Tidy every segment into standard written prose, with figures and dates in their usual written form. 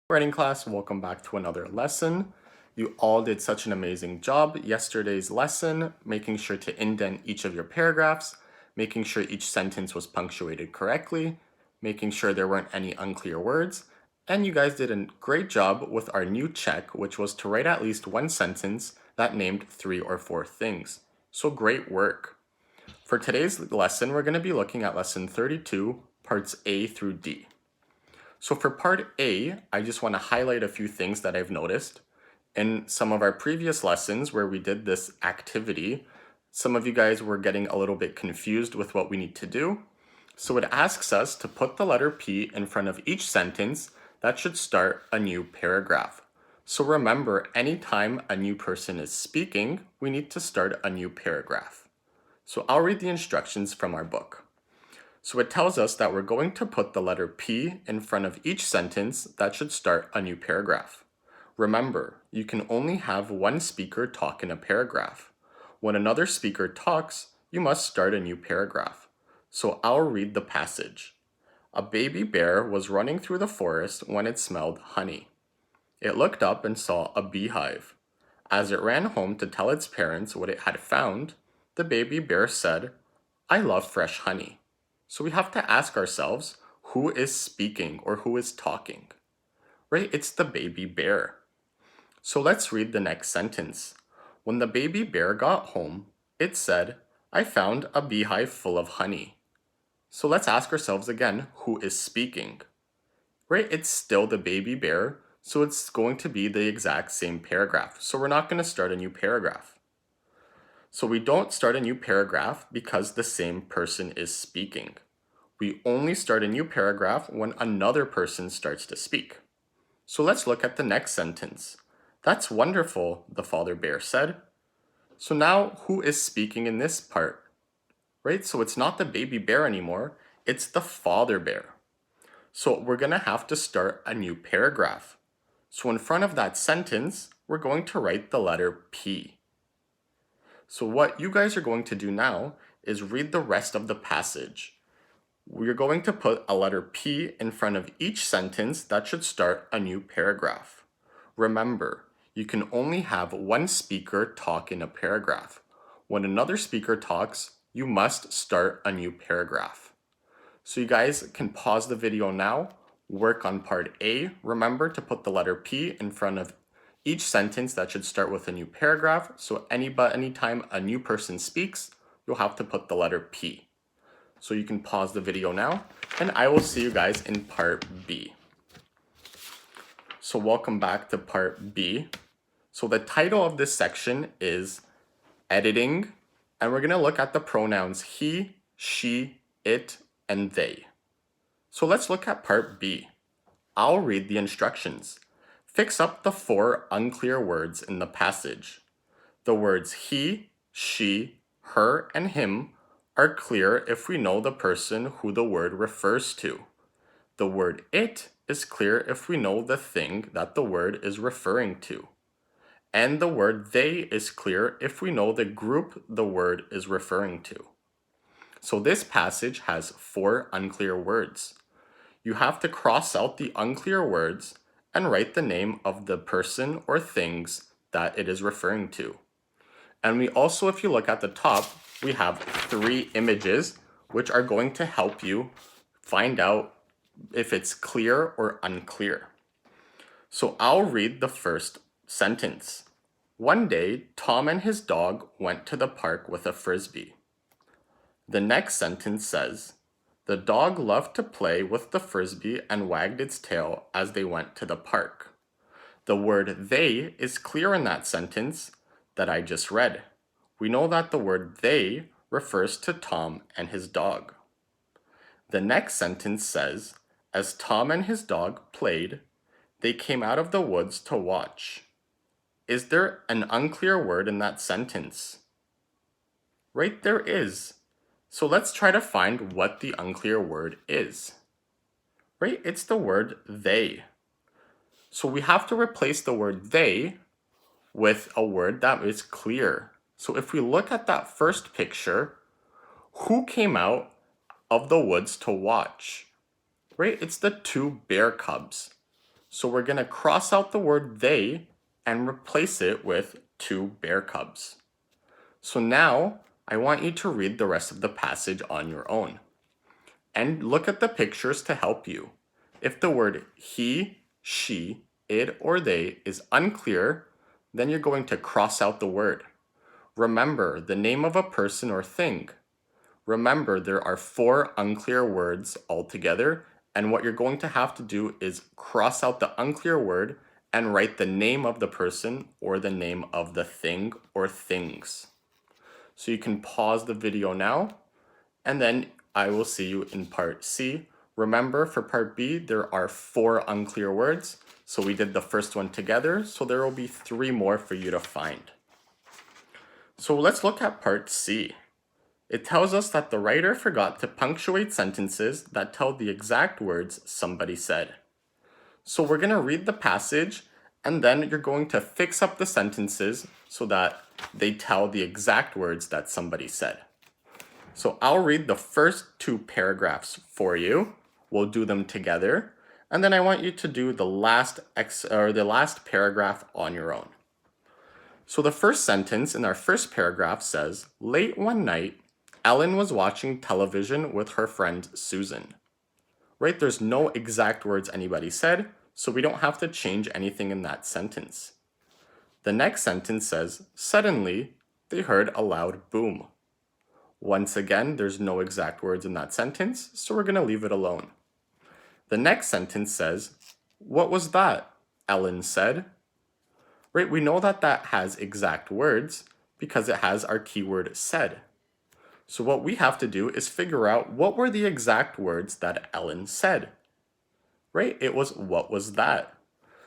Writing class, welcome back to another lesson. You all did such an amazing job yesterday's lesson, making sure to indent each of your paragraphs, making sure each sentence was punctuated correctly, making sure there weren't any unclear words, and you guys did a great job with our new check, which was to write at least one sentence that named 3 or 4 things. So great work. For today's lesson, we're going to be looking at lesson 32, parts A through D. So for part A, I just want to highlight a few things that I've noticed. In some of our previous lessons where we did this activity, some of you guys were getting a little bit confused with what we need to do. So it asks us to put the letter P in front of each sentence that should start a new paragraph. So remember, anytime a new person is speaking, we need to start a new paragraph. So I'll read the instructions from our book. So it tells us that we're going to put the letter P in front of each sentence that should start a new paragraph. Remember, you can only have one speaker talk in a paragraph. When another speaker talks, you must start a new paragraph. So I'll read the passage. A baby bear was running through the forest when it smelled honey. It looked up and saw a beehive. As it ran home to tell its parents what it had found, the baby bear said, "I love fresh honey." So we have to ask ourselves, who is speaking or who is talking? Right? It's the baby bear. So let's read the next sentence. When the baby bear got home, it said, "I found a beehive full of honey." So let's ask ourselves again, who is speaking? Right? It's still the baby bear, so it's going to be the exact same paragraph. So we're not going to start a new paragraph. So we don't start a new paragraph because the same person is speaking. We only start a new paragraph when another person starts to speak. So let's look at the next sentence. "That's wonderful," the father bear said. So now who is speaking in this part? Right? So it's not the baby bear anymore, it's the father bear. So we're going to have to start a new paragraph. So in front of that sentence, we're going to write the letter P. So what you guys are going to do now is read the rest of the passage. We're going to put a letter P in front of each sentence that should start a new paragraph. Remember, you can only have one speaker talk in a paragraph. When another speaker talks, you must start a new paragraph. So you guys can pause the video now, work on part A. Remember to put the letter P in front of each sentence that should start with a new paragraph. So anytime a new person speaks, you'll have to put the letter P. So you can pause the video now, and I will see you guys in part B. So welcome back to part B. So the title of this section is Editing, and we're going to look at the pronouns he, she, it, and they. So let's look at part B. I'll read the instructions. Fix up the 4 unclear words in the passage. The words he, she, her, and him are clear if we know the person who the word refers to. The word it is clear if we know the thing that the word is referring to. And the word they is clear if we know the group the word is referring to. So this passage has 4 unclear words. You have to cross out the unclear words and write the name of the person or things that it is referring to. And we also, if you look at the top, we have 3 images which are going to help you find out if it's clear or unclear. So I'll read the first sentence. One day, Tom and his dog went to the park with a frisbee. The next sentence says, the dog loved to play with the frisbee and wagged its tail as they went to the park. The word they is clear in that sentence that I just read. We know that the word they refers to Tom and his dog. The next sentence says, as Tom and his dog played, they came out of the woods to watch. Is there an unclear word in that sentence? Right, there is. So let's try to find what the unclear word is. Right, it's the word they. So we have to replace the word they with a word that is clear. So if we look at that first picture, who came out of the woods to watch? Right, it's the 2 bear cubs. So we're going to cross out the word they and replace it with 2 bear cubs. So now I want you to read the rest of the passage on your own and look at the pictures to help you. If the word he, she, it, or they is unclear, then you're going to cross out the word. Remember the name of a person or thing. Remember there are 4 unclear words altogether, and what you're going to have to do is cross out the unclear word and write the name of the person or the name of the thing or things. So you can pause the video now, and then I will see you in part C. Remember, for part B, there are 4 unclear words. So we did the first one together, so there will be 3 more for you to find. So let's look at part C. It tells us that the writer forgot to punctuate sentences that tell the exact words somebody said. So we're going to read the passage, and then you're going to fix up the sentences so that they tell the exact words that somebody said. So I'll read the first 2 paragraphs for you. We'll do them together, and then I want you to do the last paragraph on your own. So the first sentence in our first paragraph says, late one night, Ellen was watching television with her friend Susan. Right? There's no exact words anybody said, so we don't have to change anything in that sentence. The next sentence says, suddenly, they heard a loud boom. Once again, there's no exact words in that sentence, so we're going to leave it alone. The next sentence says, what was that? Ellen said. Right? We know that that has exact words because it has our keyword said. So what we have to do is figure out what were the exact words that Ellen said. Right? It was, what was that?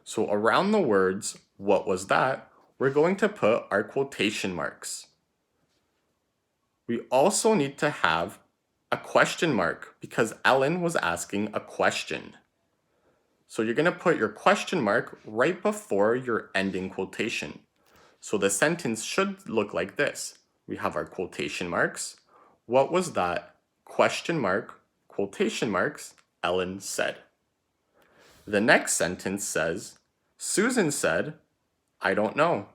So around the words, what was that, we're going to put our quotation marks. We also need to have a question mark because Ellen was asking a question. So you're going to put your question mark right before your ending quotation. So the sentence should look like this. We have our quotation marks. What was that? Question mark, quotation marks, Ellen said. The next sentence says, Susan said, I don't know.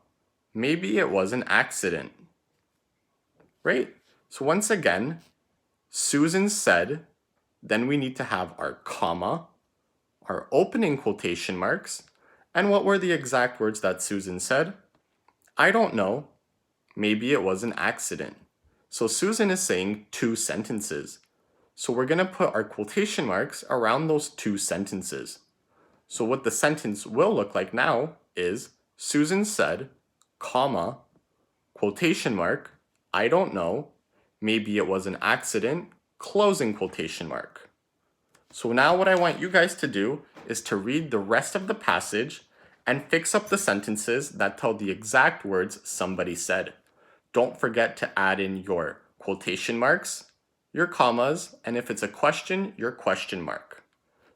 Maybe it was an accident. Right? So once again, Susan said, then we need to have our comma, our opening quotation marks, and what were the exact words that Susan said? I don't know. Maybe it was an accident. So Susan is saying 2 sentences. So we're going to put our quotation marks around those 2 sentences. So what the sentence will look like now is Susan said, comma, quotation mark, I don't know, maybe it was an accident, closing quotation mark. So now what I want you guys to do is to read the rest of the passage and fix up the sentences that tell the exact words somebody said. Don't forget to add in your quotation marks, your commas, and if it's a question, your question mark.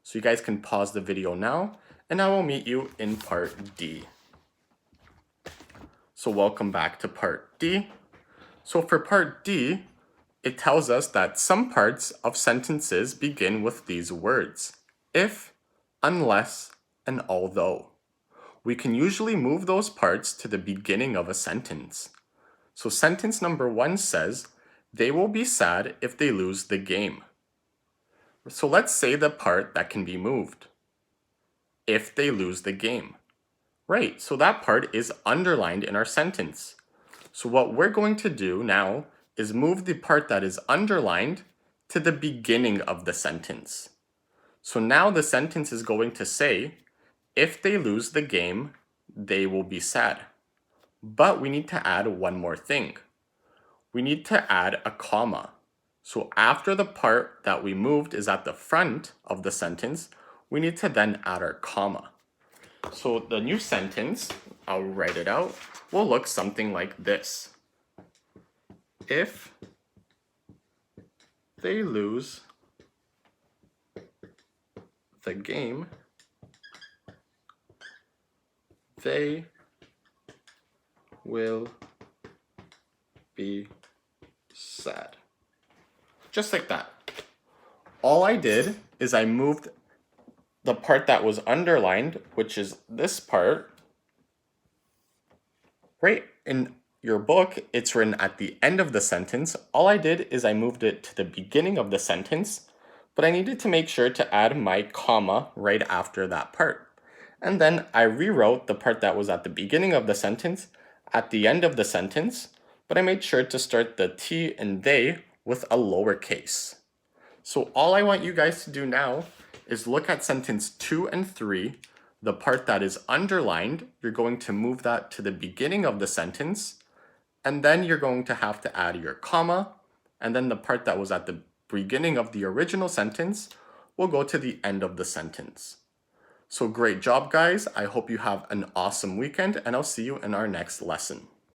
So you guys can pause the video now, and I will meet you in part D. So welcome back to part D. So for part D, it tells us that some parts of sentences begin with these words, if, unless, and although. We can usually move those parts to the beginning of a sentence. So sentence number 1 says, they will be sad if they lose the game. So let's say the part that can be moved. If they lose the game. Right, so that part is underlined in our sentence. So what we're going to do now is move the part that is underlined to the beginning of the sentence. So now the sentence is going to say, if they lose the game, they will be sad. But we need to add one more thing. We need to add a comma. So after the part that we moved is at the front of the sentence, we need to then add our comma. So the new sentence, I'll write it out, will look something like this. If they lose the game, they will be sad. Just like that. All I did is I moved the part that was underlined, which is this part, right in your book, it's written at the end of the sentence. All I did is I moved it to the beginning of the sentence, but I needed to make sure to add my comma right after that part. And then I rewrote the part that was at the beginning of the sentence at the end of the sentence, but I made sure to start the T and they with a lowercase. So all I want you guys to do now is look at sentence 2 and 3. The part that is underlined, you're going to move that to the beginning of the sentence, and then you're going to have to add your comma, and then the part that was at the beginning of the original sentence will go to the end of the sentence. So great job, guys. I hope you have an awesome weekend, and I'll see you in our next lesson.